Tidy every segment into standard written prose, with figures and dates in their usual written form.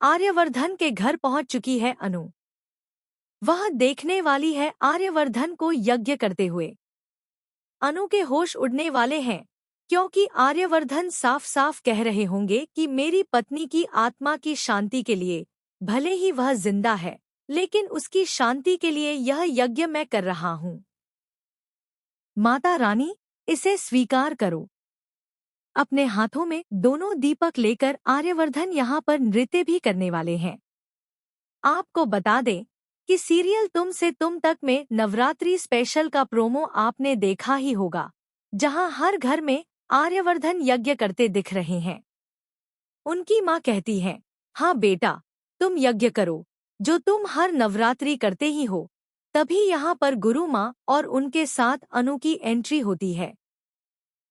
आर्यवर्धन के घर पहुंच चुकी है अनु। वह देखने वाली है आर्यवर्धन को यज्ञ करते हुए। अनु के होश उड़ने वाले हैं, क्योंकि आर्यवर्धन साफ साफ कह रहे होंगे कि मेरी पत्नी की आत्मा की शांति के लिए, भले ही वह जिंदा है, लेकिन उसकी शांति के लिए यह यज्ञ मैं कर रहा हूँ। माता रानी, इसे स्वीकार करो। अपने हाथों में दोनों दीपक लेकर आर्यवर्धन यहाँ पर नृत्य भी करने वाले हैं। आपको बता दें कि सीरियल तुम से तुम तक में नवरात्रि स्पेशल का प्रोमो आपने देखा ही होगा, जहां हर घर में आर्यवर्धन यज्ञ करते दिख रहे हैं। उनकी मां कहती है, हाँ बेटा, तुम यज्ञ करो, जो तुम हर नवरात्रि करते ही हो। तभी यहाँ पर गुरु माँ और उनके साथ अनु की एंट्री होती है।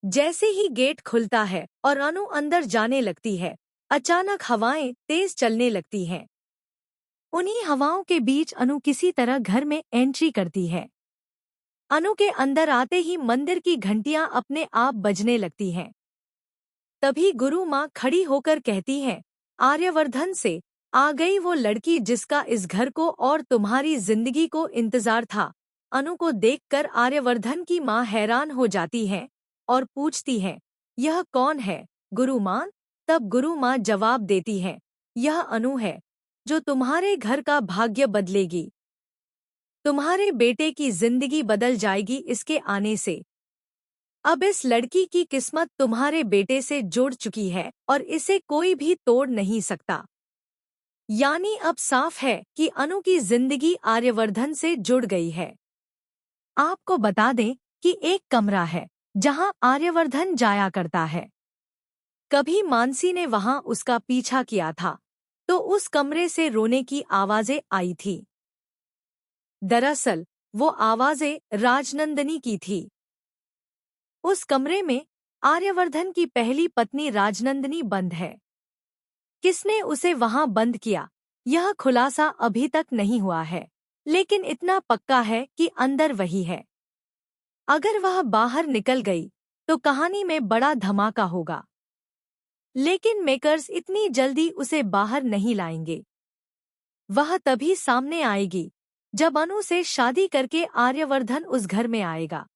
जैसे ही गेट खुलता है और अनु अंदर जाने लगती है, अचानक हवाएं तेज चलने लगती हैं। उन्हीं हवाओं के बीच अनु किसी तरह घर में एंट्री करती है। अनु के अंदर आते ही मंदिर की घंटियां अपने आप बजने लगती हैं। तभी गुरु माँ खड़ी होकर कहती है, आर्यवर्धन से, आ गई वो लड़की जिसका इस घर को और तुम्हारी जिंदगी को इंतजार था। अनु को देखकर आर्यवर्धन की माँ हैरान हो जाती है और पूछती है, यह कौन है गुरु माँ? तब गुरु माँ जवाब देती है, यह अनु है, जो तुम्हारे घर का भाग्य बदलेगी। तुम्हारे बेटे की जिंदगी बदल जाएगी इसके आने से। अब इस लड़की की किस्मत तुम्हारे बेटे से जुड़ चुकी है और इसे कोई भी तोड़ नहीं सकता। यानी अब साफ है कि अनु की जिंदगी आर्यवर्धन से जुड़ गई है। आपको बता दें कि एक कमरा है जहां आर्यवर्धन जाया करता है। कभी मानसी ने वहां उसका पीछा किया था, तो उस कमरे से रोने की आवाजें आई थी। दरअसल वो आवाजें राजनंदिनी की थी। उस कमरे में आर्यवर्धन की पहली पत्नी राजनंदिनी बंद है। किसने उसे वहां बंद किया, यह खुलासा अभी तक नहीं हुआ है, लेकिन इतना पक्का है कि अंदर वही है। अगर वह बाहर निकल गई तो कहानी में बड़ा धमाका होगा, लेकिन मेकर्स इतनी जल्दी उसे बाहर नहीं लाएंगे। वह तभी सामने आएगी जब अनु से शादी करके आर्यवर्धन उस घर में आएगा।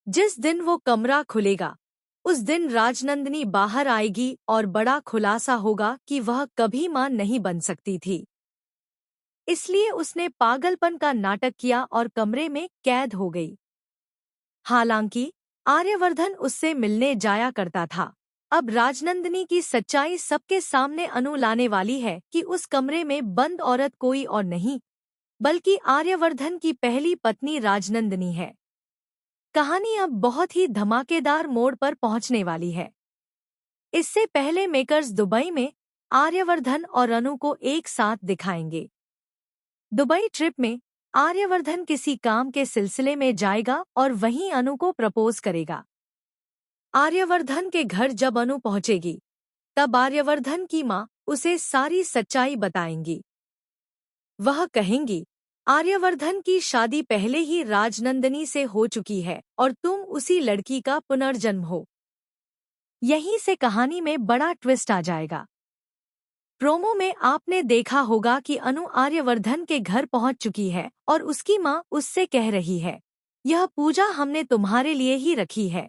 जिस दिन वो कमरा खुलेगा, उस दिन राजनंदिनी बाहर आएगी और बड़ा खुलासा होगा कि वह कभी मां नहीं बन सकती थी। इसलिए उसने पागलपन का नाटक किया और कमरे में कैद हो गई। हालांकि आर्यवर्धन उससे मिलने जाया करता था। अब राजनंदिनी की सच्चाई सबके सामने अनु लाने वाली है कि उस कमरे में बंद औरत कोई और नहीं, बल्कि आर्यवर्धन की पहली पत्नी राजनंदिनी है। कहानी अब बहुत ही धमाकेदार मोड़ पर पहुंचने वाली है। इससे पहले मेकर्स दुबई में आर्यवर्धन और अनु को एक साथ दिखाएंगे। दुबई ट्रिप में आर्यवर्धन किसी काम के सिलसिले में जाएगा और वहीं अनु को प्रपोज करेगा। आर्यवर्धन के घर जब अनु पहुंचेगी, तब आर्यवर्धन की मां उसे सारी सच्चाई बताएंगी। वह कहेंगी, आर्यवर्धन की शादी पहले ही राजनंदिनी से हो चुकी है और तुम उसी लड़की का पुनर्जन्म हो। यहीं से कहानी में बड़ा ट्विस्ट आ जाएगा। प्रोमो में आपने देखा होगा कि अनु आर्यवर्धन के घर पहुंच चुकी है और उसकी मां उससे कह रही है, यह पूजा हमने तुम्हारे लिए ही रखी है।